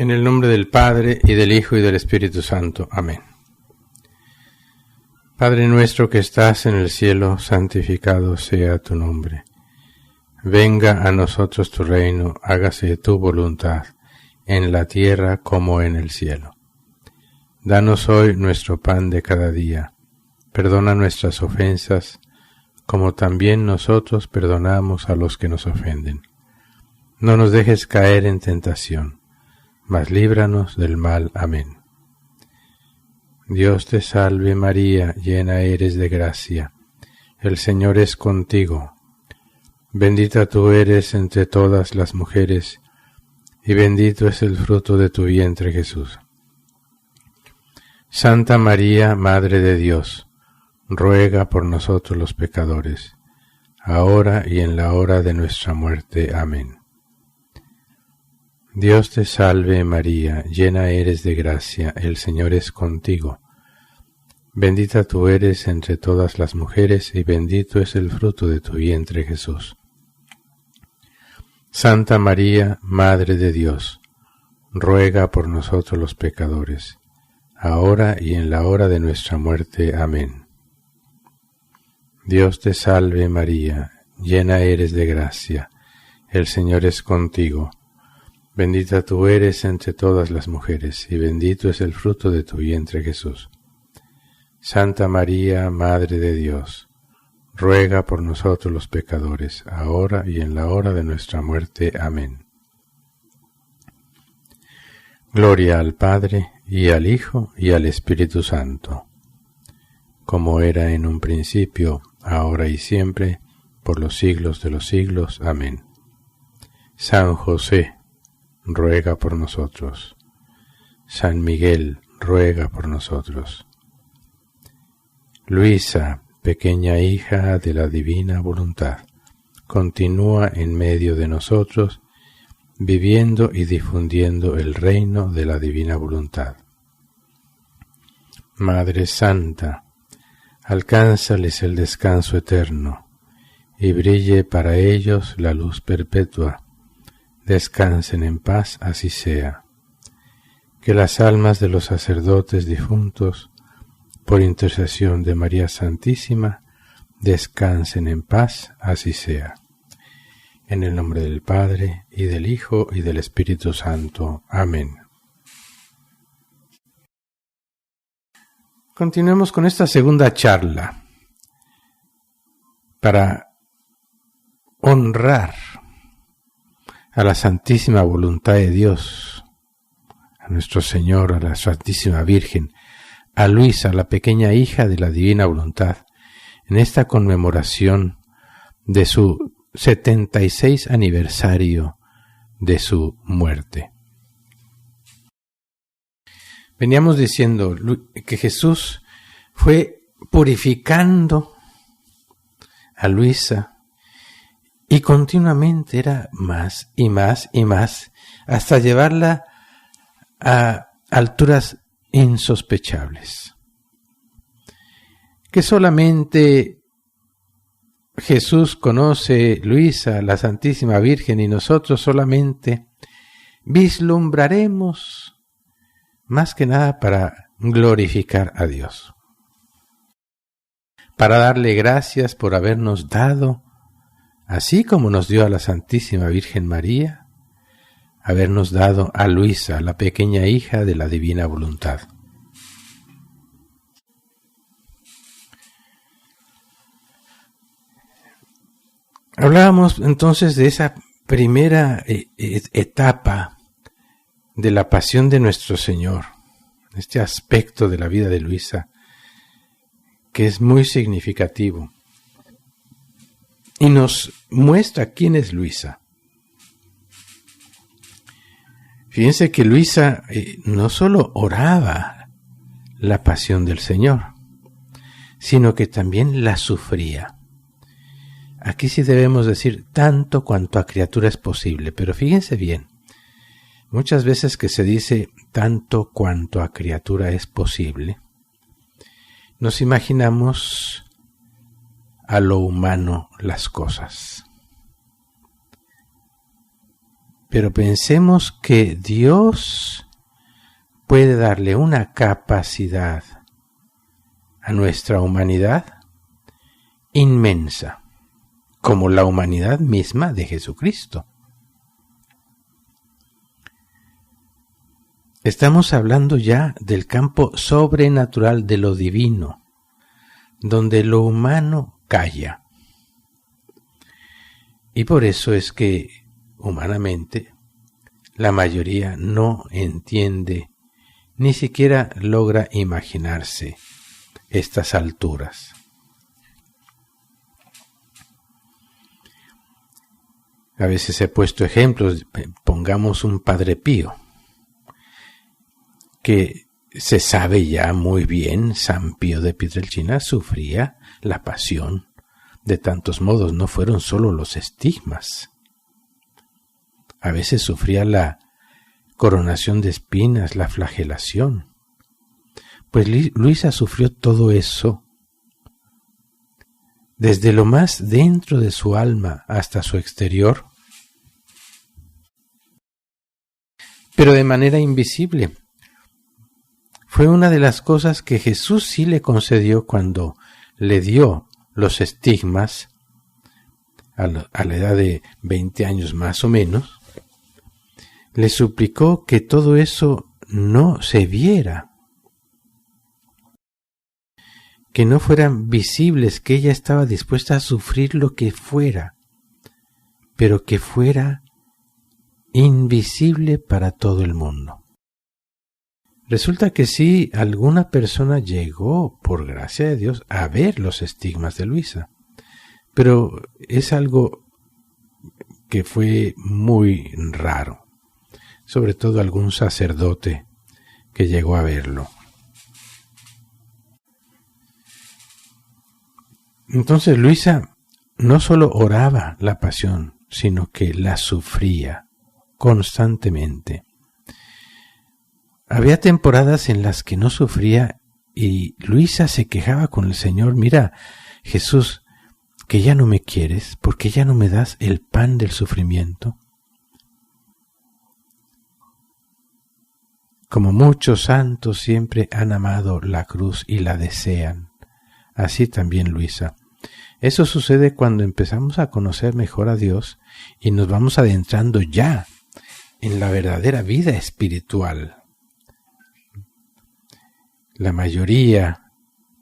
En el nombre del Padre, y del Hijo, y del Espíritu Santo. Amén. Padre nuestro que estás en el cielo, santificado sea tu nombre. Venga a nosotros tu reino, hágase tu voluntad, en la tierra como en el cielo. Danos hoy nuestro pan de cada día. Perdona nuestras ofensas, como también nosotros perdonamos a los que nos ofenden. No nos dejes caer en tentación, mas líbranos del mal. Amén. Dios te salve María, llena eres de gracia. El Señor es contigo. Bendita tú eres entre todas las mujeres, y bendito es el fruto de tu vientre Jesús. Santa María, Madre de Dios, ruega por nosotros los pecadores, ahora y en la hora de nuestra muerte. Amén. Dios te salve María, llena eres de gracia, el Señor es contigo. Bendita tú eres entre todas las mujeres, y bendito es el fruto de tu vientre Jesús. Santa María, Madre de Dios, ruega por nosotros los pecadores, ahora y en la hora de nuestra muerte. Amén. Dios te salve María, llena eres de gracia, el Señor es contigo. Bendita tú eres entre todas las mujeres, y bendito es el fruto de tu vientre Jesús. Santa María, Madre de Dios, ruega por nosotros los pecadores, ahora y en la hora de nuestra muerte. Amén. Gloria al Padre, y al Hijo, y al Espíritu Santo, como era en un principio, ahora y siempre, por los siglos de los siglos. Amén. San José, ruega por nosotros. San Miguel, ruega por nosotros. Luisa, pequeña hija de la divina voluntad, continúa en medio de nosotros, viviendo y difundiendo el reino de la divina voluntad. Madre Santa, alcánzales el descanso eterno, y brille para ellos la luz perpetua. Descansen en paz, así sea. Que las almas de los sacerdotes difuntos, por intercesión de María Santísima, descansen en paz, así sea. En el nombre del Padre, y del Hijo, y del Espíritu Santo. Amén. Continuemos con esta segunda charla para honrar a la Santísima Voluntad de Dios, a nuestro Señor, a la Santísima Virgen, a Luisa, la pequeña hija de la Divina Voluntad, en esta conmemoración de su 76 aniversario de su muerte. Veníamos diciendo que Jesús fue purificando a Luisa, y continuamente era más y más y más, hasta llevarla a alturas insospechables. Que solamente Jesús conoce, Luisa, la Santísima Virgen, y nosotros solamente vislumbraremos más que nada para glorificar a Dios, para darle gracias por habernos dado, así como nos dio a la Santísima Virgen María, habernos dado a Luisa, la pequeña hija de la Divina Voluntad. Hablábamos entonces de esa primera etapa de la pasión de nuestro Señor, este aspecto de la vida de Luisa, que es muy significativo. Y nos muestra quién es Luisa. Fíjense que Luisa no solo oraba la pasión del Señor, sino que también la sufría. Aquí sí debemos decir tanto cuanto a criatura es posible, pero fíjense bien, muchas veces que se dice tanto cuanto a criatura es posible, nos imaginamos a lo humano las cosas. Pero pensemos que Dios puede darle una capacidad a nuestra humanidad inmensa, como la humanidad misma de Jesucristo. Estamos hablando ya del campo sobrenatural de lo divino, donde lo humano calla. Y por eso es que, humanamente, la mayoría no entiende, ni siquiera logra imaginarse estas alturas. A veces he puesto ejemplos, pongamos un Padre Pío, que se sabe ya muy bien, San Pío de Pietrelcina sufría la pasión de tantos modos, no fueron solo los estigmas. A veces sufría la coronación de espinas, la flagelación. Pues Luisa sufrió todo eso, desde lo más dentro de su alma hasta su exterior, pero de manera invisible. Fue una de las cosas que Jesús sí le concedió cuando le dio los estigmas a la edad de 20 años más o menos. Le suplicó que todo eso no se viera, que no fueran visibles, que ella estaba dispuesta a sufrir lo que fuera, pero que fuera invisible para todo el mundo. Resulta que sí, alguna persona llegó, por gracia de Dios, a ver los estigmas de Luisa, pero es algo que fue muy raro, sobre todo algún sacerdote que llegó a verlo. Entonces Luisa no solo oraba la pasión, sino que la sufría constantemente. Había temporadas en las que no sufría y Luisa se quejaba con el Señor: mira, Jesús, que ya no me quieres, porque ya no me das el pan del sufrimiento. Como muchos santos siempre han amado la cruz y la desean, así también Luisa. Eso sucede cuando empezamos a conocer mejor a Dios y nos vamos adentrando ya en la verdadera vida espiritual. La mayoría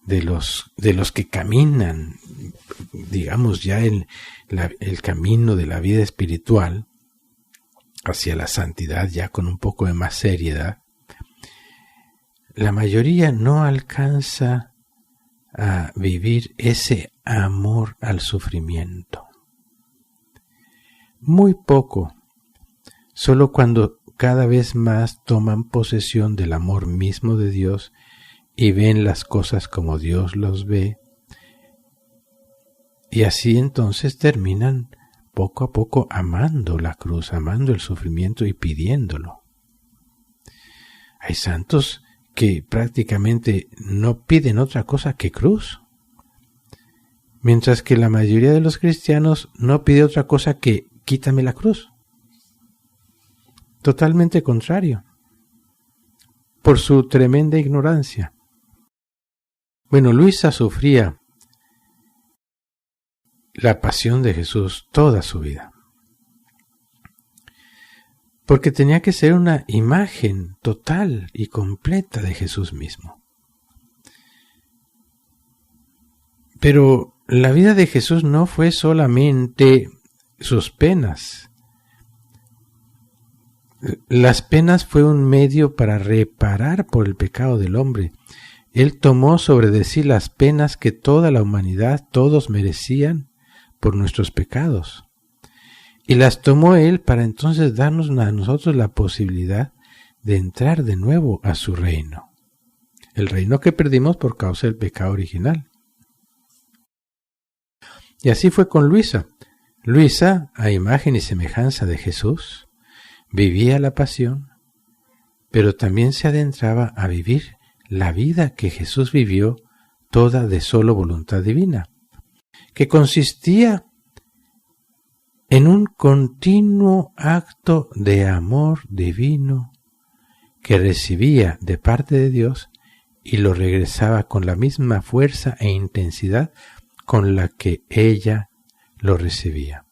de los que caminan, digamos ya el camino de la vida espiritual hacia la santidad, ya con un poco de más seriedad, la mayoría no alcanza a vivir ese amor al sufrimiento. Muy poco, solo cuando cada vez más toman posesión del amor mismo de Dios y ven las cosas como Dios los ve, y así entonces terminan poco a poco amando la cruz, amando el sufrimiento y pidiéndolo. Hay santos que prácticamente no piden otra cosa que cruz, mientras que la mayoría de los cristianos no pide otra cosa que quítame la cruz. Totalmente contrario, por su tremenda ignorancia. Bueno, Luisa sufría la pasión de Jesús toda su vida, porque tenía que ser una imagen total y completa de Jesús mismo. Pero la vida de Jesús no fue solamente sus penas. Las penas fue un medio para reparar por el pecado del hombre. Él tomó sobre de sí las penas que toda la humanidad, todos merecían por nuestros pecados. Y las tomó Él para entonces darnos a nosotros la posibilidad de entrar de nuevo a su reino. El reino que perdimos por causa del pecado original. Y así fue con Luisa. Luisa, a imagen y semejanza de Jesús, vivía la pasión, pero también se adentraba a vivir la vida que Jesús vivió, toda de solo voluntad divina, que consistía en un continuo acto de amor divino que recibía de parte de Dios y lo regresaba con la misma fuerza e intensidad con la que ella lo recibía.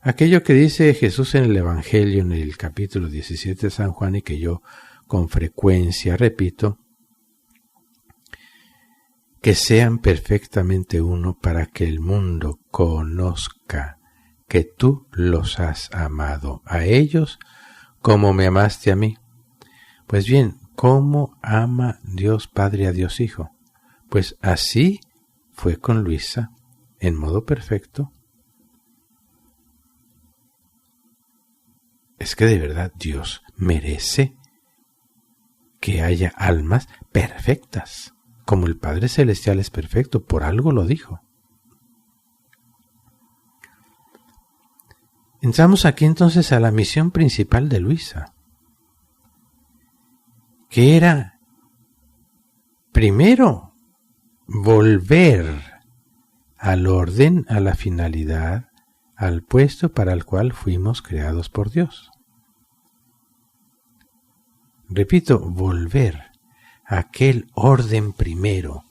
Aquello que dice Jesús en el Evangelio, en el capítulo 17 de San Juan, y que yo con frecuencia repito, que sean perfectamente uno para que el mundo conozca que tú los has amado a ellos como me amaste a mí. Pues bien, ¿cómo ama Dios Padre a Dios Hijo? Pues así fue con Luisa, en modo perfecto. Es que de verdad Dios merece que haya almas perfectas, como el Padre Celestial es perfecto, por algo lo dijo. Entramos aquí entonces a la misión principal de Luisa, que era, primero, volver al orden, a la finalidad, al puesto para el cual fuimos creados por Dios. Repito, volver a aquel orden primero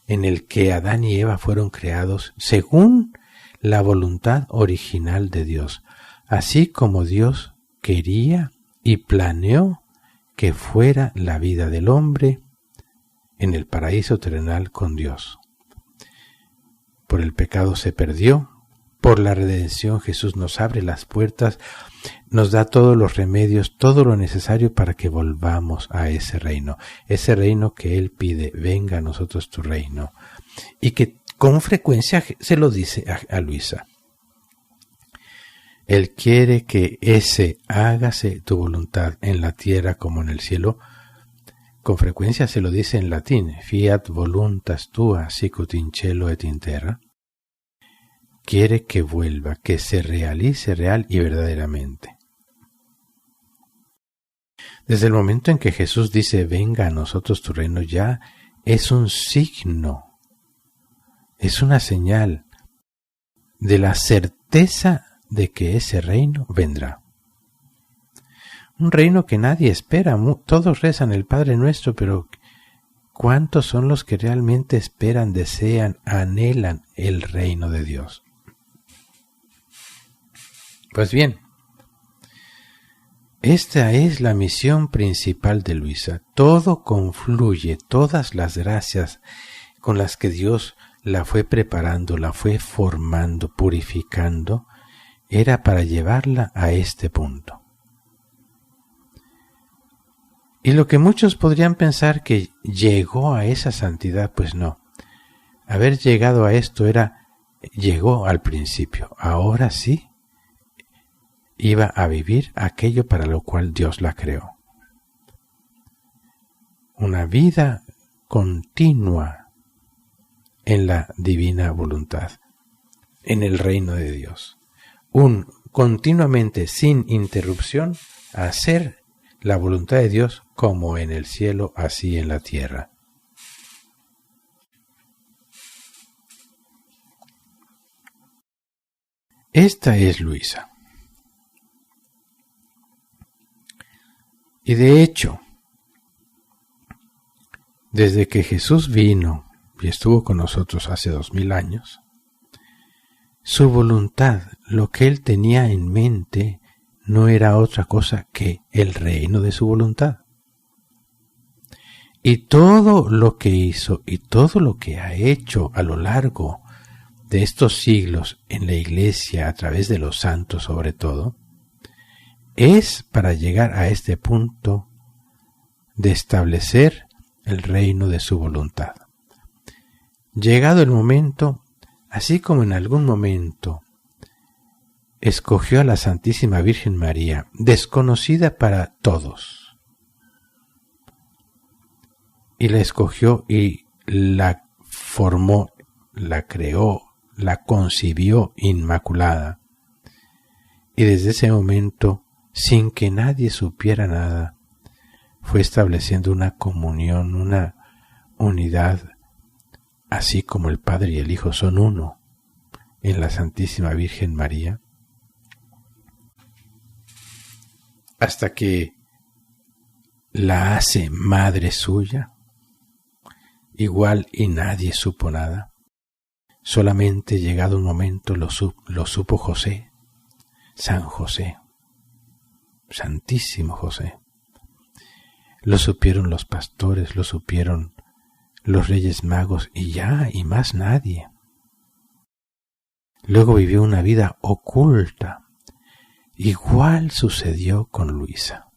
en el que Adán y Eva fueron creados según la voluntad original de Dios, así como Dios quería y planeó que fuera la vida del hombre en el paraíso terrenal con Dios. Por el pecado se perdió, por la redención Jesús nos abre las puertas, nos da todos los remedios, todo lo necesario para que volvamos a ese reino que Él pide, venga a nosotros tu reino, y que con frecuencia se lo dice a Luisa. Él quiere que ese hágase tu voluntad en la tierra como en el cielo. Con frecuencia se lo dice en latín, fiat voluntas tua sicut in cielo et in terra. Quiere que vuelva, que se realice real y verdaderamente. Desde el momento en que Jesús dice, venga a nosotros tu reino, ya es un signo, es una señal de la certeza de que ese reino vendrá. Un reino que nadie espera, todos rezan el Padre Nuestro, pero ¿cuántos son los que realmente esperan, desean, anhelan el reino de Dios? Pues bien, esta es la misión principal de Luisa. Todo confluye, todas las gracias con las que Dios la fue preparando, la fue formando, purificando, era para llevarla a este punto. Y lo que muchos podrían pensar que llegó a esa santidad, pues no. Haber llegado a esto llegó al principio. Ahora sí, iba a vivir aquello para lo cual Dios la creó. Una vida continua en la divina voluntad, en el reino de Dios. Continuamente, sin interrupción, hacer la voluntad de Dios como en el cielo, así en la tierra. Esta es Luisa. Y de hecho, desde que Jesús vino y estuvo con nosotros hace 2000 años, su voluntad, lo que Él tenía en mente, no era otra cosa que el reino de su voluntad. Y todo lo que hizo y todo lo que ha hecho a lo largo de estos siglos en la Iglesia, a través de los santos sobre todo, es para llegar a este punto de establecer el reino de su voluntad. Llegado el momento, así como en algún momento escogió a la Santísima Virgen María, desconocida para todos, y la escogió y la formó, la creó, la concibió inmaculada, y desde ese momento, sin que nadie supiera nada, fue estableciendo una comunión, una unidad, así como el Padre y el Hijo son uno, en la Santísima Virgen María, hasta que la hace madre suya, igual y nadie supo nada. Solamente llegado un momento lo supo José, San José, Santísimo José. Lo supieron los pastores, lo supieron los Reyes Magos y ya, y más nadie. Luego vivió una vida oculta. Igual sucedió con Luisa.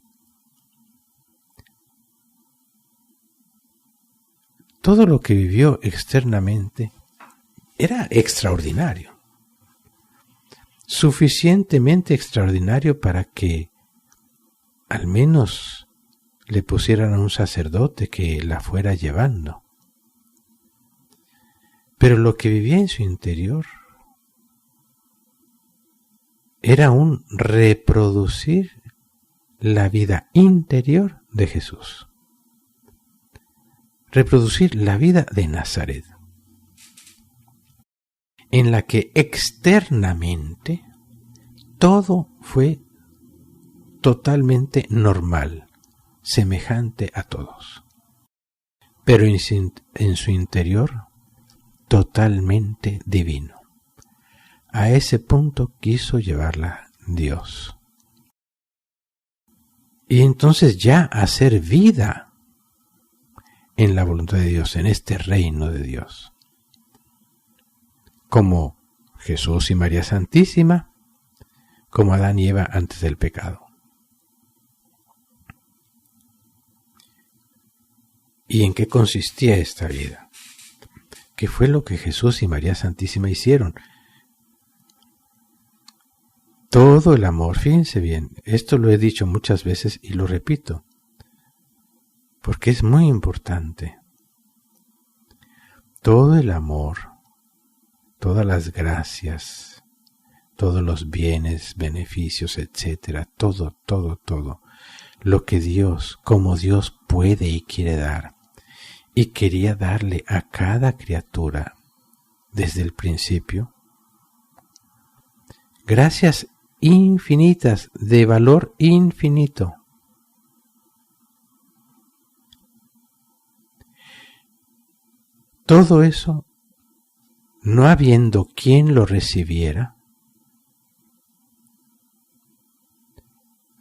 Todo lo que vivió externamente era extraordinario, suficientemente extraordinario para que al menos le pusieran a un sacerdote que la fuera llevando. Pero lo que vivía en su interior era un reproducir la vida interior de Jesús, reproducir la vida de Nazaret, en la que externamente todo fue totalmente normal, semejante a todos, pero en su interior totalmente divino. A ese punto quiso llevarla Dios. Y entonces ya hacer vida en la voluntad de Dios, en este reino de Dios. Como Jesús y María Santísima, como Adán y Eva antes del pecado. ¿Y en qué consistía esta vida? ¿Qué fue lo que Jesús y María Santísima hicieron? Todo el amor, fíjense bien, esto lo he dicho muchas veces y lo repito, porque es muy importante. Todo el amor, todas las gracias, todos los bienes, beneficios, etcétera, todo, lo que Dios, como Dios puede y quiere dar, y quería darle a cada criatura desde el principio, gracias infinitas, de valor infinito. Todo eso, no habiendo quien lo recibiera,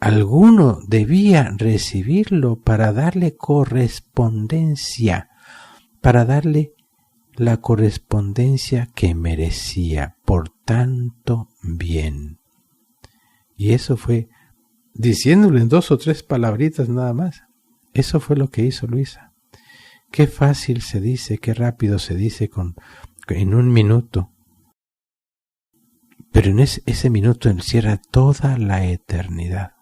alguno debía recibirlo para darle correspondencia, para darle la correspondencia que merecía por tanto bien. Y eso fue, diciéndole en 2 o 3 palabritas nada más, eso fue lo que hizo Luisa. Qué fácil se dice, qué rápido se dice en un minuto. Pero en ese minuto encierra toda la eternidad.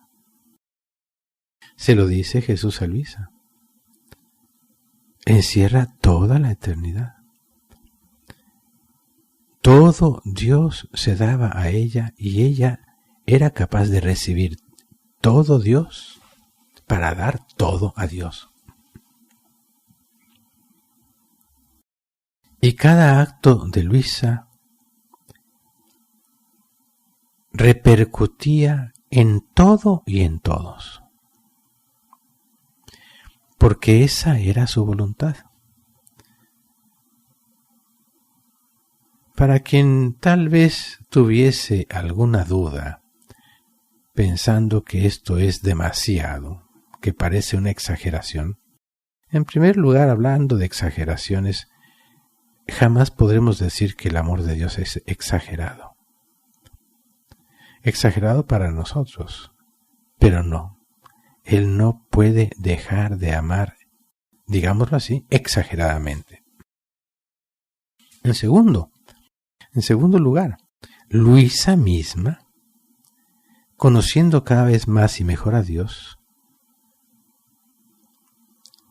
Se lo dice Jesús a Luisa. Encierra toda la eternidad. Todo Dios se daba a ella y ella era capaz de recibir todo Dios para dar todo a Dios. Y cada acto de Luisa repercutía en todo y en todos, porque esa era su voluntad. Para quien tal vez tuviese alguna duda, pensando que esto es demasiado, que parece una exageración, en primer lugar, hablando de exageraciones, jamás podremos decir que el amor de Dios es exagerado. Exagerado para nosotros, pero no. Él no puede dejar de amar, digámoslo así, exageradamente. En segundo lugar, Luisa misma, conociendo cada vez más y mejor a Dios,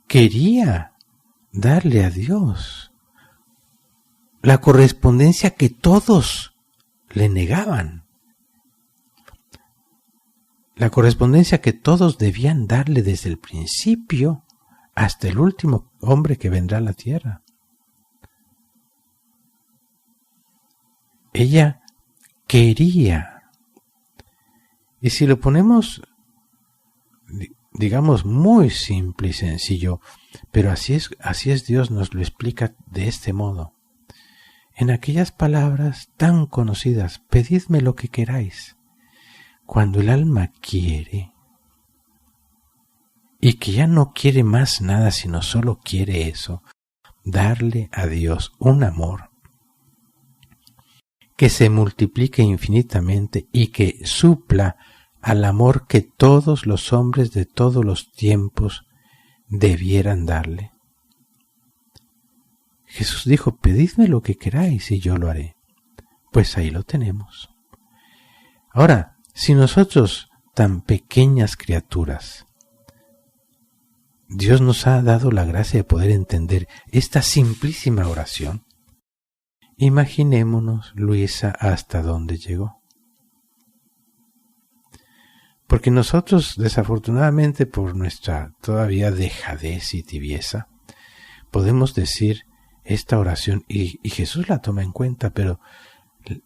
quería darle a Dios la correspondencia que todos le negaban, la correspondencia que todos debían darle desde el principio hasta el último hombre que vendrá a la tierra. ella quería. Y si lo ponemos, digamos, muy simple y sencillo, pero así es Dios, nos lo explica de este modo. En aquellas palabras tan conocidas, pedidme lo que queráis. Cuando el alma quiere, y que ya no quiere más nada, sino solo quiere eso, darle a Dios un amor que se multiplique infinitamente y que supla al amor que todos los hombres de todos los tiempos debieran darle. Jesús dijo, pedidme lo que queráis y yo lo haré. Pues ahí lo tenemos. Ahora, si nosotros, tan pequeñas criaturas, Dios nos ha dado la gracia de poder entender esta simplísima oración, imaginémonos, Luisa, hasta dónde llegó. Porque nosotros, desafortunadamente, por nuestra todavía dejadez y tibieza, podemos decir esta oración y Jesús la toma en cuenta, pero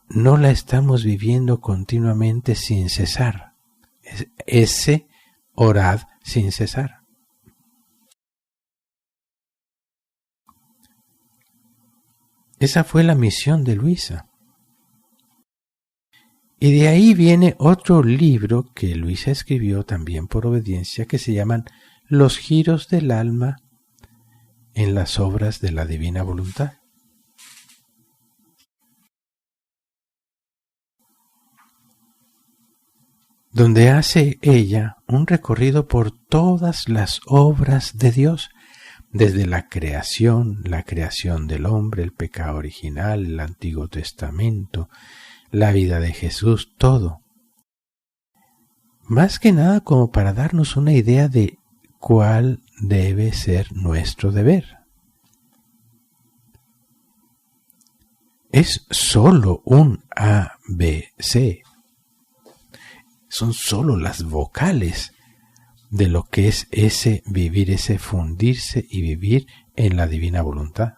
no la estamos viviendo continuamente sin cesar. Ese orad sin cesar. Esa fue la misión de Luisa. Y de ahí viene otro libro que Luisa escribió también por obediencia, que se llaman Los giros del alma en las obras de la divina voluntad. Donde hace ella un recorrido por todas las obras de Dios, desde la creación del hombre, el pecado original, el Antiguo Testamento, la vida de Jesús, todo. Más que nada como para darnos una idea de cuál debe ser nuestro deber. Es solo un A, B, C. Son solo las vocales de lo que es ese vivir, ese fundirse y vivir en la divina voluntad.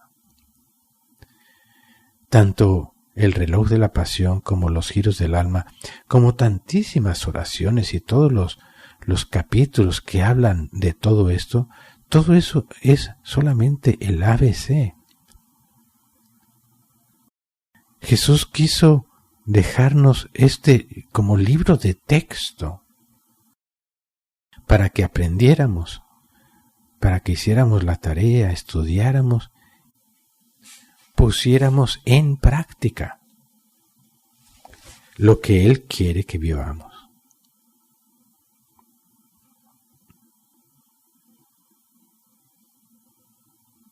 Tanto el reloj de la pasión como los giros del alma, como tantísimas oraciones y todos los capítulos que hablan de todo esto, todo eso es solamente el ABC. Jesús quiso dejarnos como libro de texto para que aprendiéramos, para que hiciéramos la tarea, estudiáramos, pusiéramos en práctica lo que Él quiere que vivamos.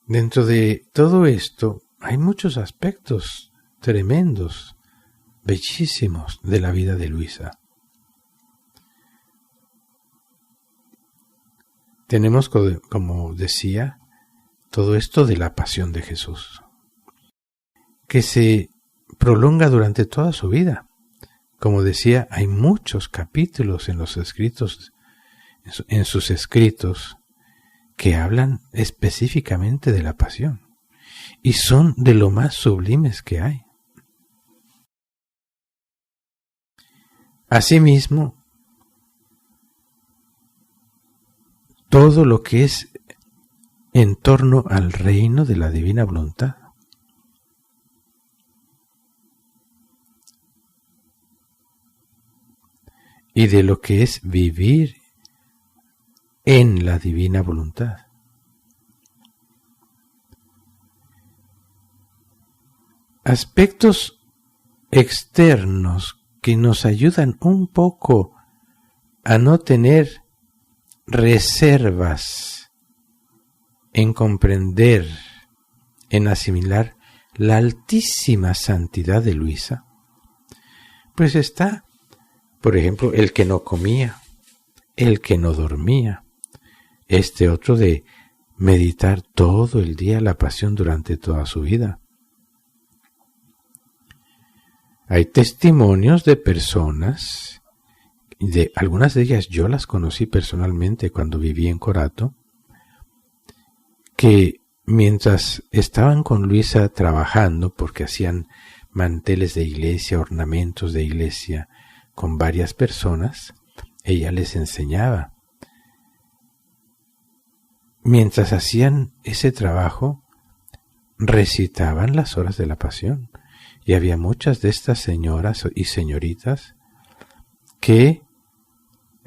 Dentro de todo esto hay muchos aspectos tremendos, bellísimos de la vida de Luisa. Tenemos, como decía, todo esto de la pasión de Jesús, que se prolonga durante toda su vida. Como decía, hay muchos capítulos en sus escritos, que hablan específicamente de la pasión, y son de lo más sublimes que hay. Asimismo, todo lo que es en torno al reino de la divina voluntad. Y de lo que es vivir en la divina voluntad. Aspectos externos que nos ayudan un poco a no tener reservas en comprender, en asimilar la altísima santidad de Luisa, pues está, por ejemplo, el que no comía, el que no dormía, este otro de meditar todo el día la pasión durante toda su vida. Hay testimonios de personas, algunas de ellas yo las conocí personalmente cuando viví en Corato, que mientras estaban con Luisa trabajando, porque hacían manteles de iglesia, ornamentos de iglesia con varias personas, ella les enseñaba. Mientras hacían ese trabajo, recitaban las horas de la Pasión. Y había muchas de estas señoras y señoritas que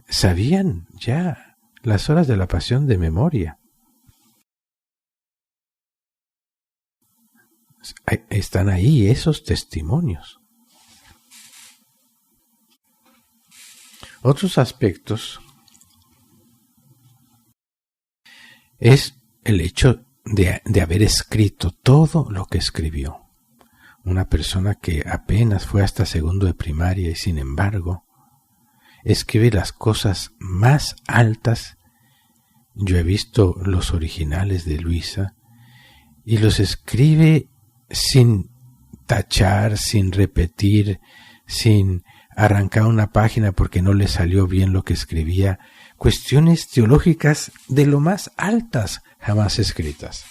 sabían ya las horas de la Pasión de memoria. Están ahí esos testimonios. Otros aspectos es el hecho de haber escrito todo lo que escribió. Una persona que apenas fue hasta segundo de primaria y sin embargo escribe las cosas más altas. Yo he visto los originales de Luisa y los escribe sin tachar, sin repetir, sin arrancar una página porque no le salió bien lo que escribía. Cuestiones teológicas de lo más altas jamás escritas.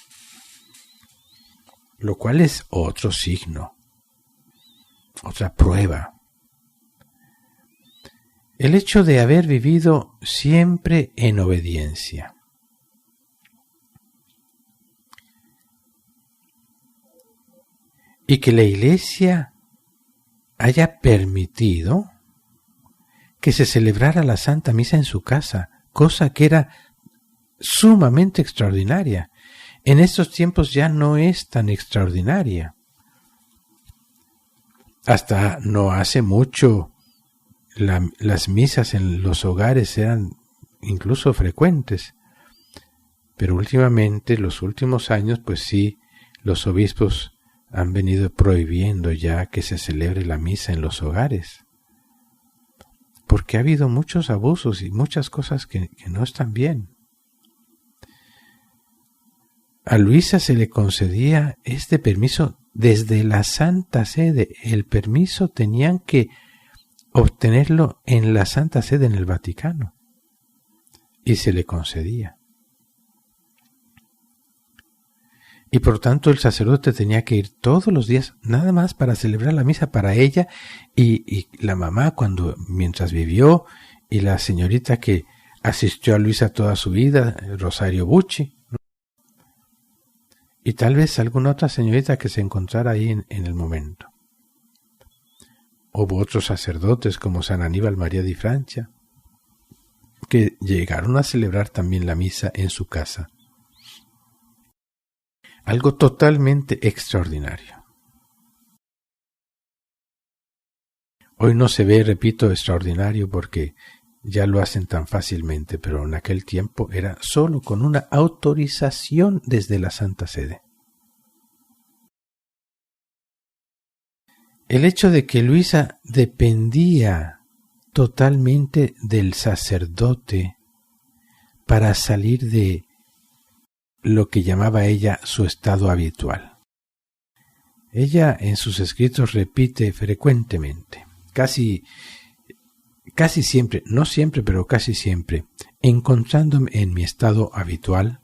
Lo cual es otro signo, otra prueba. El hecho de haber vivido siempre en obediencia. Y que la Iglesia haya permitido que se celebrara la Santa Misa en su casa, cosa que era sumamente extraordinaria. En estos tiempos ya no es tan extraordinaria. Hasta no hace mucho las misas en los hogares eran incluso frecuentes. Pero últimamente, los últimos años, pues sí, los obispos han venido prohibiendo ya que se celebre la misa en los hogares. Porque ha habido muchos abusos y muchas cosas que no están bien. A Luisa se le concedía este permiso desde la Santa Sede. El permiso tenían que obtenerlo en la Santa Sede en el Vaticano. Y se le concedía. Y por tanto el sacerdote tenía que ir todos los días nada más para celebrar la misa para ella y la mamá mientras vivió y la señorita que asistió a Luisa toda su vida, Rosario Bucci. Y tal vez alguna otra señorita que se encontrara ahí en el momento. Hubo otros sacerdotes como San Aníbal María di Francia, que llegaron a celebrar también la misa en su casa. Algo totalmente extraordinario. Hoy no se ve, repito, extraordinario porque ya lo hacen tan fácilmente, pero en aquel tiempo era solo con una autorización desde la Santa Sede. El hecho de que Luisa dependía totalmente del sacerdote para salir de lo que llamaba ella su estado habitual. Ella en sus escritos repite frecuentemente, casi siempre, no siempre, pero casi siempre, encontrándome en mi estado habitual.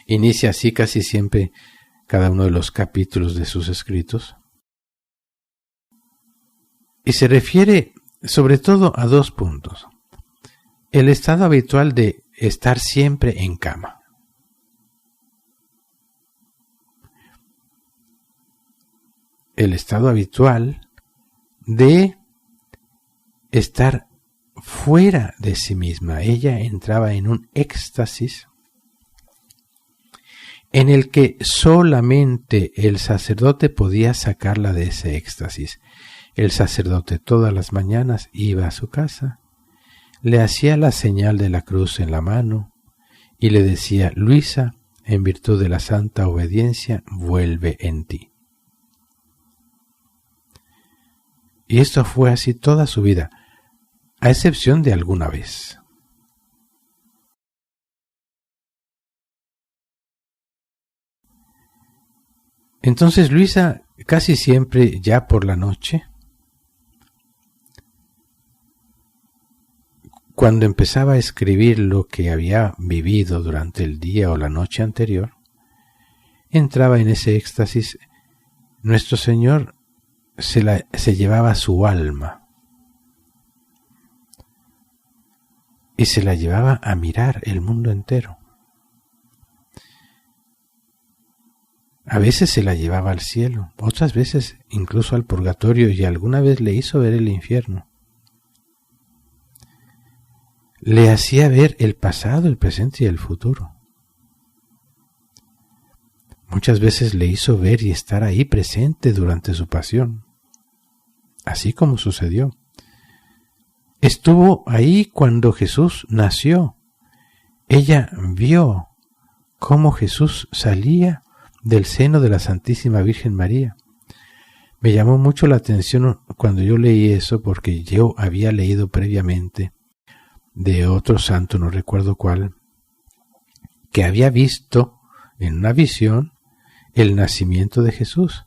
Inicia así casi siempre cada uno de los capítulos de sus escritos. Y se refiere sobre todo a dos puntos. El estado habitual de estar siempre en cama. El estado habitual de estar fuera de sí misma. Ella entraba en un éxtasis en el que solamente el sacerdote podía sacarla de ese éxtasis. El sacerdote todas las mañanas iba a su casa, le hacía la señal de la cruz en la mano y le decía: Luisa, en virtud de la santa obediencia, vuelve en ti. Y esto fue así toda su vida, a excepción de alguna vez. Entonces Luisa casi siempre ya por la noche, cuando empezaba a escribir lo que había vivido durante el día o la noche anterior, entraba en ese éxtasis, nuestro Señor se llevaba su alma y se la llevaba a mirar el mundo entero. A veces se la llevaba al cielo, otras veces incluso al purgatorio, y alguna vez le hizo ver el infierno. Le hacía ver el pasado, el presente y el futuro. Muchas veces le hizo ver y estar ahí presente durante su pasión, así como sucedió. Estuvo ahí cuando Jesús nació. Ella vio cómo Jesús salía del seno de la Santísima Virgen María. Me llamó mucho la atención cuando yo leí eso, porque yo había leído previamente de otro santo, no recuerdo cuál, que había visto en una visión el nacimiento de Jesús,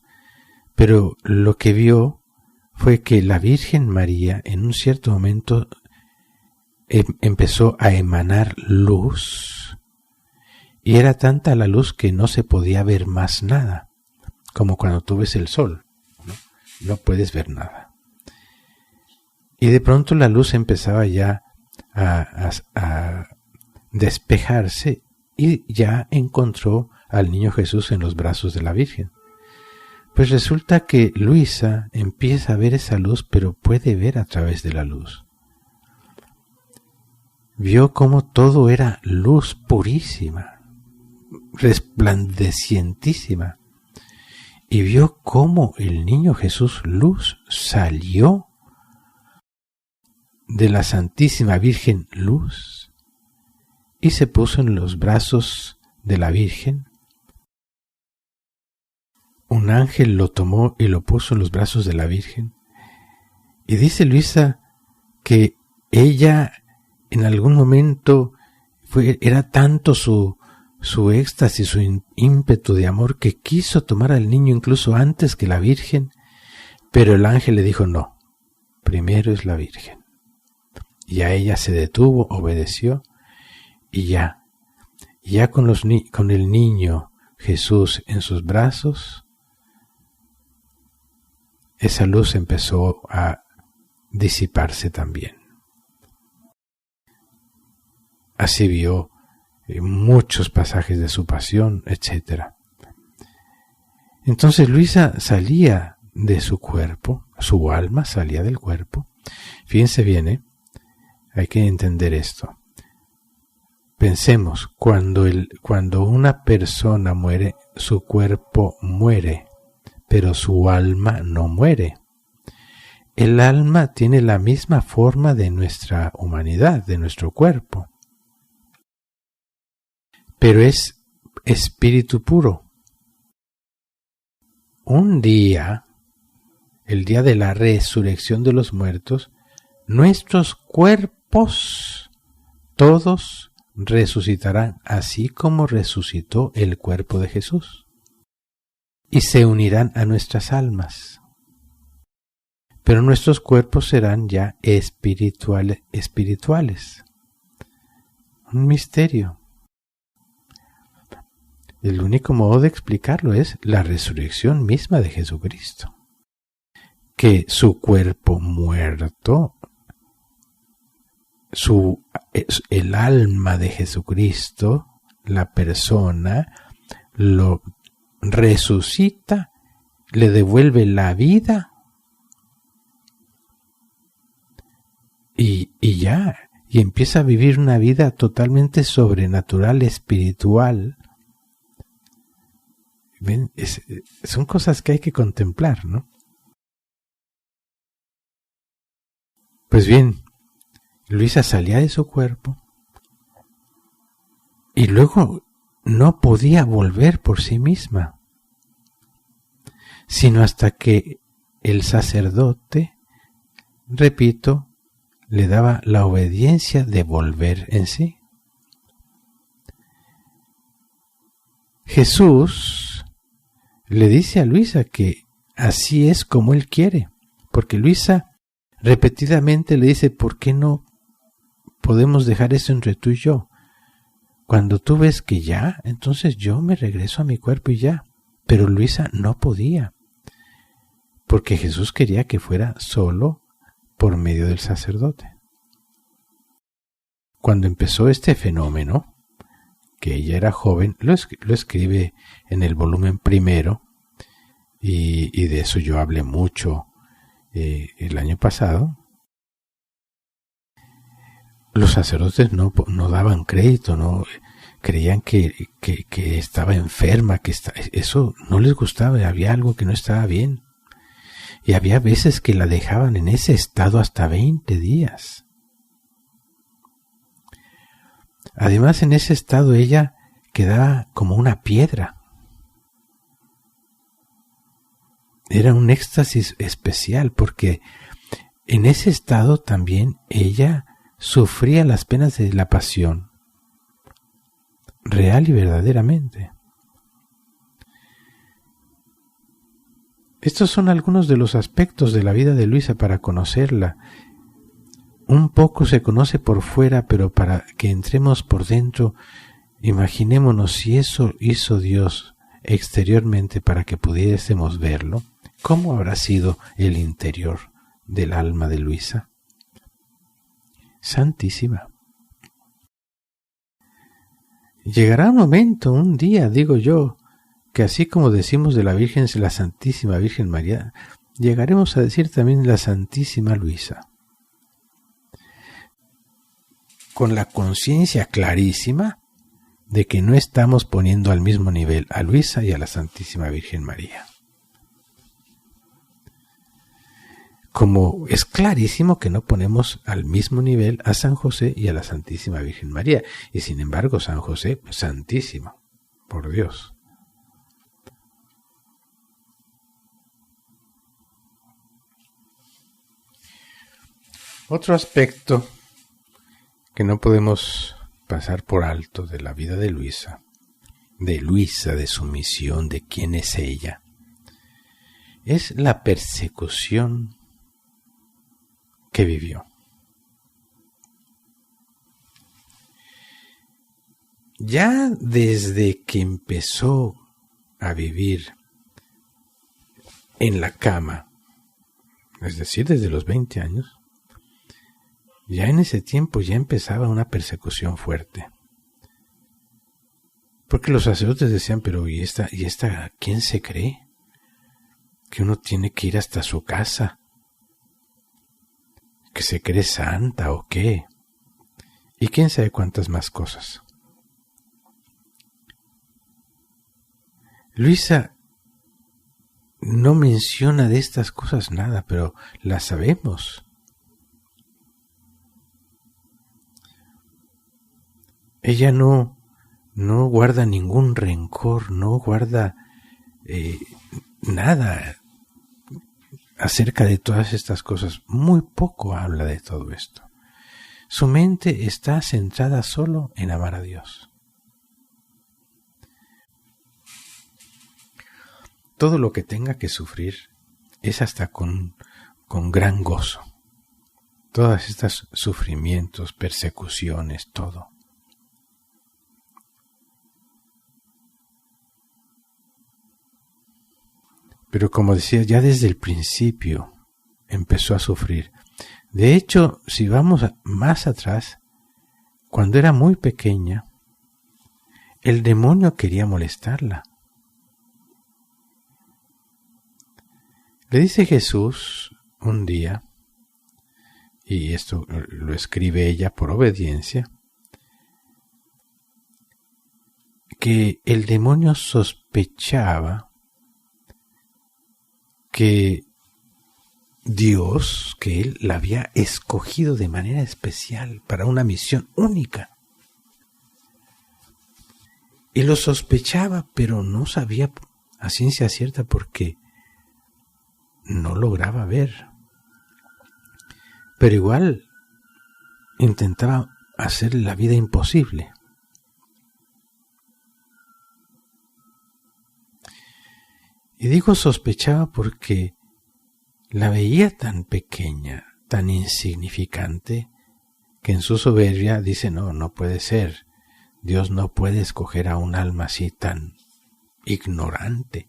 pero lo que vio fue que la Virgen María en un cierto momento empezó a emanar luz, y era tanta la luz que no se podía ver más nada, como cuando tú ves el sol, no puedes ver nada. Y de pronto la luz empezaba ya a despejarse, y ya encontró al niño Jesús en los brazos de la Virgen. Pues resulta que Luisa empieza a ver esa luz, pero puede ver a través de la luz. Vio cómo todo era luz purísima, resplandecientísima, y vio cómo el niño Jesús luz salió de la Santísima Virgen luz y se puso en los brazos de la Virgen. Un ángel lo tomó y lo puso en los brazos de la Virgen. Y dice Luisa que ella en algún momento era tanto su éxtasis, su ímpetu de amor, que quiso tomar al niño incluso antes que la Virgen, pero el ángel le dijo no, primero es la Virgen. Y a ella se detuvo, obedeció, y ya con el niño Jesús en sus brazos, esa luz empezó a disiparse también. Así vio muchos pasajes de su pasión, etc. Entonces Luisa salía de su cuerpo, su alma salía del cuerpo. Fíjense bien, hay que entender esto. Pensemos, cuando una persona muere, su cuerpo muere, pero su alma no muere. El alma tiene la misma forma de nuestra humanidad, de nuestro cuerpo, pero es espíritu puro. Un día, el día de la resurrección de los muertos, nuestros cuerpos todos resucitarán, así como resucitó el cuerpo de Jesús, y se unirán a nuestras almas. Pero nuestros cuerpos serán ya espirituales. Un misterio. El único modo de explicarlo es la resurrección misma de Jesucristo. Que su cuerpo muerto, el alma de Jesucristo, la persona, lo resucita, le devuelve la vida y empieza a vivir una vida totalmente sobrenatural, espiritual. ¿Ven? Son cosas que hay que contemplar, ¿no? Pues bien, Luisa salía de su cuerpo y luego no podía volver por sí misma, sino hasta que el sacerdote, repito, le daba la obediencia de volver en sí. Jesús le dice a Luisa que así es como él quiere, porque Luisa repetidamente le dice, ¿por qué no podemos dejar eso entre tú y yo? cuando tú ves que ya, entonces yo me regreso a mi cuerpo y ya. Pero Luisa no podía, porque Jesús quería que fuera solo por medio del sacerdote. Cuando empezó este fenómeno, que ella era joven, lo escribe en el volumen primero, y de eso yo hablé mucho el año pasado. Los sacerdotes no daban crédito, no creían que estaba enferma, eso no les gustaba, había algo que no estaba bien. Y había veces que la dejaban en ese estado hasta 20 días. Además, en ese estado ella quedaba como una piedra. Era un éxtasis especial porque en ese estado también ella sufría las penas de la pasión, real y verdaderamente. Estos son algunos de los aspectos de la vida de Luisa para conocerla. Un poco se conoce por fuera, pero para que entremos por dentro, imaginémonos si eso hizo Dios exteriormente para que pudiésemos verlo, ¿cómo habrá sido el interior del alma de Luisa? Santísima. Llegará un momento, un día, digo yo, que así como decimos de la Virgen, la Santísima Virgen María, llegaremos a decir también la Santísima Luisa. Con la conciencia clarísima de que no estamos poniendo al mismo nivel a Luisa y a la Santísima Virgen María. Como es clarísimo que no ponemos al mismo nivel a San José y a la Santísima Virgen María. Y sin embargo, San José, santísimo, por Dios. Otro aspecto que no podemos pasar por alto de la vida de Luisa, de su misión, de quién es ella, es la persecución que vivió. Ya desde que empezó a vivir en la cama, es decir, desde los 20 años, ya en ese tiempo ya empezaba una persecución fuerte. Porque los sacerdotes decían, pero ¿y esta quién se cree? Que uno tiene que ir hasta su casa. ¿Que se cree santa o qué? Y quién sabe cuántas más cosas. Luisa no menciona de estas cosas nada, pero las sabemos. Ella no guarda ningún rencor, no guarda nada acerca de todas estas cosas. Muy poco habla de todo esto. Su mente está centrada solo en amar a Dios. Todo lo que tenga que sufrir es hasta con gran gozo. Todos estos sufrimientos, persecuciones, todo. Pero como decía, ya desde el principio empezó a sufrir. De hecho, si vamos más atrás, cuando era muy pequeña, el demonio quería molestarla. Le dice Jesús un día, y esto lo escribe ella por obediencia, que el demonio sospechaba que Dios, que Él la había escogido de manera especial para una misión única. Y lo sospechaba, pero no sabía a ciencia cierta porque no lograba ver. Pero igual intentaba hacer la vida imposible. Y digo sospechaba porque la veía tan pequeña, tan insignificante, que en su soberbia dice, no puede ser. Dios no puede escoger a un alma así tan ignorante.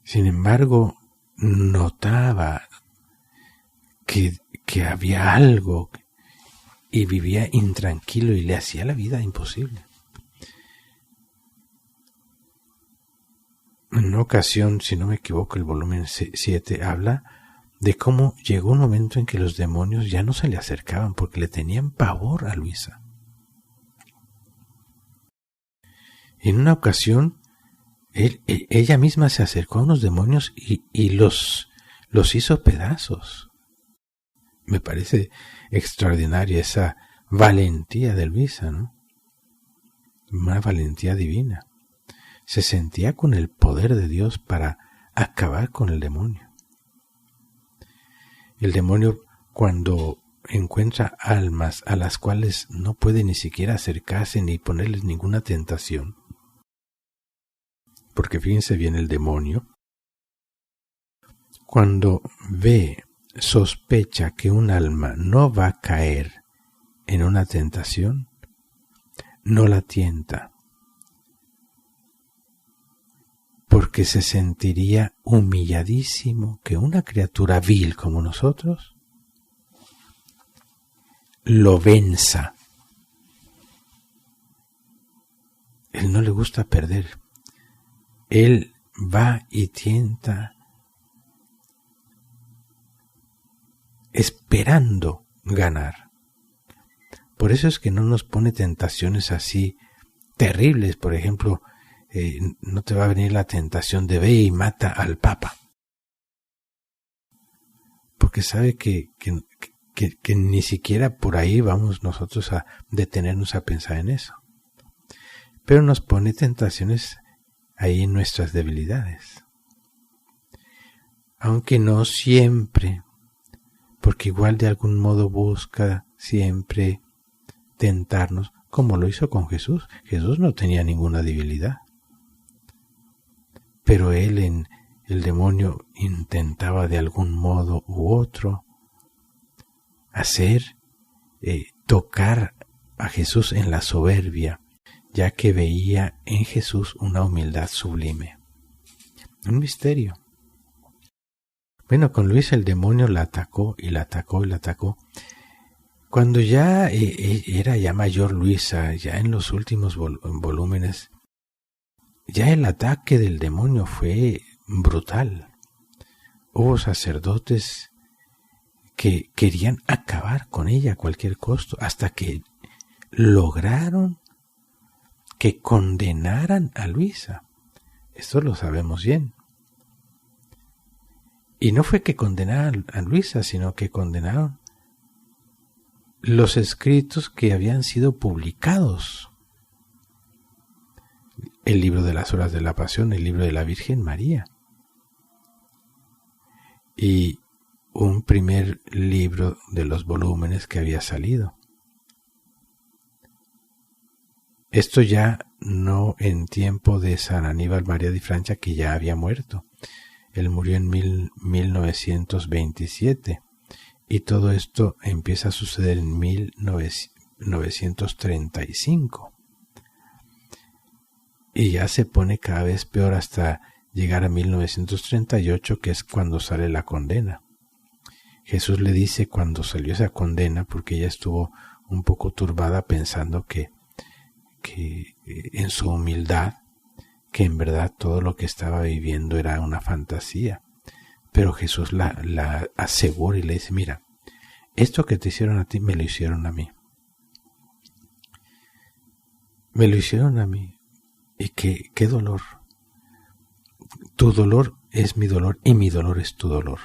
Sin embargo, notaba que había algo y vivía intranquilo y le hacía la vida imposible. En una ocasión, si no me equivoco, el volumen 7 habla de cómo llegó un momento en que los demonios ya no se le acercaban porque le tenían pavor a Luisa. En una ocasión, ella misma se acercó a unos demonios y los hizo pedazos. Me parece extraordinaria esa valentía de Luisa, ¿no? Una valentía divina. Se sentía con el poder de Dios para acabar con el demonio. El demonio, cuando encuentra almas a las cuales no puede ni siquiera acercarse ni ponerles ninguna tentación, porque fíjense bien, el demonio, cuando sospecha que un alma no va a caer en una tentación, no la tienta, porque se sentiría humilladísimo que una criatura vil como nosotros lo venza. Él no le gusta perder. Él va y tienta esperando ganar. Por eso es que no nos pone tentaciones así terribles. Por ejemplo, no te va a venir la tentación de ve y mata al Papa, porque sabe que ni siquiera por ahí vamos nosotros a detenernos a pensar en eso. Pero nos pone tentaciones ahí en nuestras debilidades, aunque no siempre, porque igual de algún modo busca siempre tentarnos, como lo hizo con Jesús. Jesús no tenía ninguna debilidad, pero el demonio intentaba de algún modo u otro tocar a Jesús en la soberbia, ya que veía en Jesús una humildad sublime. Un misterio. Bueno, con Luisa el demonio la atacó y la atacó y la atacó. Cuando ya era ya mayor Luisa, ya en los últimos volúmenes, ya el ataque del demonio fue brutal. Hubo sacerdotes que querían acabar con ella a cualquier costo, hasta que lograron que condenaran a Luisa. Esto lo sabemos bien. Y no fue que condenaran a Luisa, sino que condenaron los escritos que habían sido publicados. El libro de las Horas de la Pasión, el libro de la Virgen María. Y un primer libro de los volúmenes que había salido. Esto ya no en tiempo de San Aníbal María di Francia, que ya había muerto. Él murió en 1927 y todo esto empieza a suceder en 1935. Y ya se pone cada vez peor hasta llegar a 1938, que es cuando sale la condena. Jesús le dice cuando salió esa condena, porque ella estuvo un poco turbada pensando que en su humildad, que en verdad todo lo que estaba viviendo era una fantasía. Pero Jesús la asegura y le dice, mira, esto que te hicieron a ti, me lo hicieron a mí. Me lo hicieron a mí. Y qué dolor. Tu dolor es mi dolor y mi dolor es tu dolor.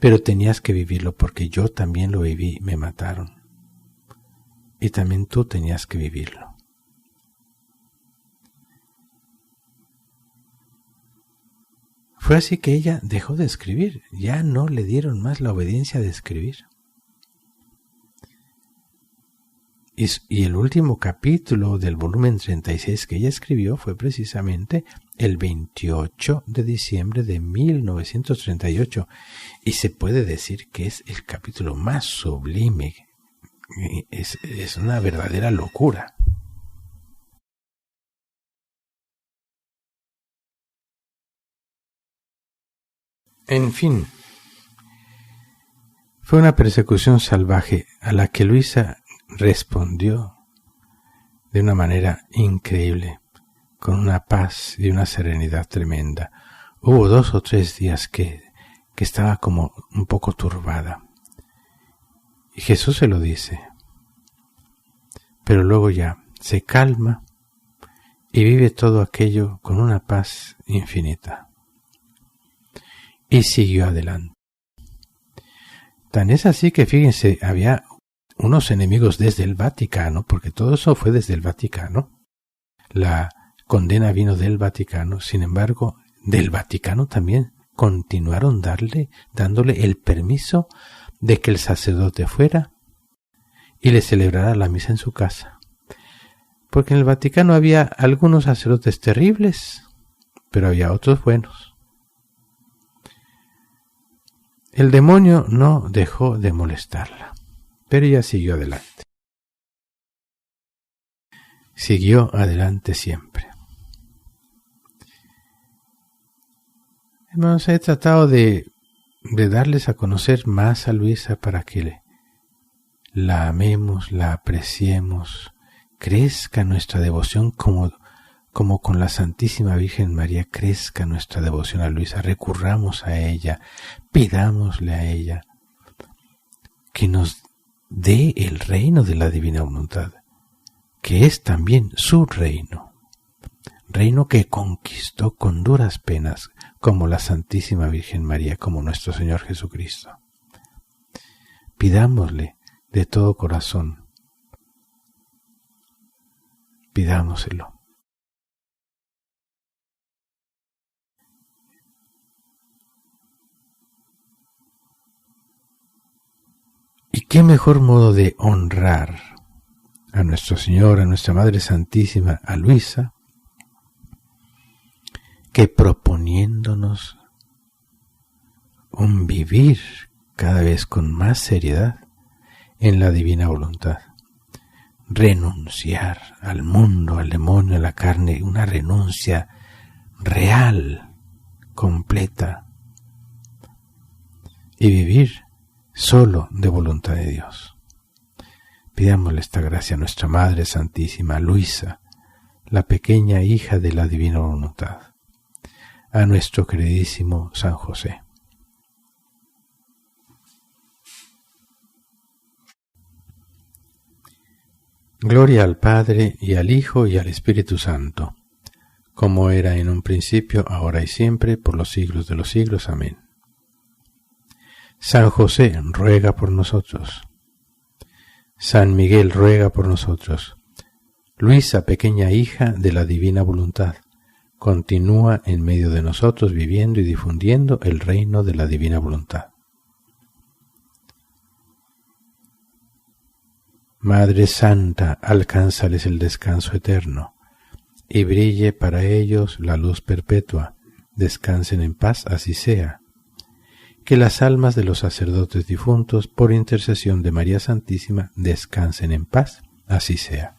Pero tenías que vivirlo porque yo también lo viví, me mataron. Y también tú tenías que vivirlo. Fue así que ella dejó de escribir, ya no le dieron más la obediencia de escribir. Y el último capítulo del volumen 36 que ella escribió fue precisamente el 28 de diciembre de 1938. Y se puede decir que es el capítulo más sublime. Es una verdadera locura. En fin, fue una persecución salvaje a la que Luisa respondió de una manera increíble, con una paz y una serenidad tremenda. Hubo 2 o 3 días que estaba como un poco turbada. Y Jesús se lo dice. Pero luego ya se calma y vive todo aquello con una paz infinita. Y siguió adelante. Tan es así que, fíjense, había unos enemigos desde el Vaticano, porque todo eso fue desde el Vaticano. La condena vino del Vaticano, sin embargo, del Vaticano también continuaron dándole el permiso de que el sacerdote fuera y le celebrara la misa en su casa. Porque en el Vaticano había algunos sacerdotes terribles, pero había otros buenos. El demonio no dejó de molestarla, pero ella siguió adelante. Siguió adelante siempre. Hermanos, he tratado de darles a conocer más a Luisa para que la amemos, la apreciemos, crezca nuestra devoción como con la Santísima Virgen María crezca nuestra devoción a Luisa. Recurramos a ella, pidámosle a ella que nos dé el reino de la divina voluntad, que es también su reino que conquistó con duras penas, como la Santísima Virgen María, como nuestro Señor Jesucristo. Pidámosle de todo corazón, pidámoselo. ¿Y qué mejor modo de honrar a nuestro Señor, a nuestra Madre Santísima, a Luisa, que proponiéndonos un vivir cada vez con más seriedad en la divina voluntad? Renunciar al mundo, al demonio, a la carne, una renuncia real, completa, y vivir solo de voluntad de Dios. Pidámosle esta gracia a nuestra Madre Santísima, Luisa, la pequeña hija de la divina voluntad, a nuestro queridísimo San José. Gloria al Padre, y al Hijo, y al Espíritu Santo, como era en un principio, ahora y siempre, por los siglos de los siglos. Amén. San José, ruega por nosotros. San Miguel, ruega por nosotros. Luisa, pequeña hija de la divina voluntad, continúa en medio de nosotros viviendo y difundiendo el reino de la divina voluntad. Madre Santa, alcánzales el descanso eterno, y brille para ellos la luz perpetua. Descansen en paz, así sea. Que las almas de los sacerdotes difuntos, por intercesión de María Santísima, descansen en paz, así sea.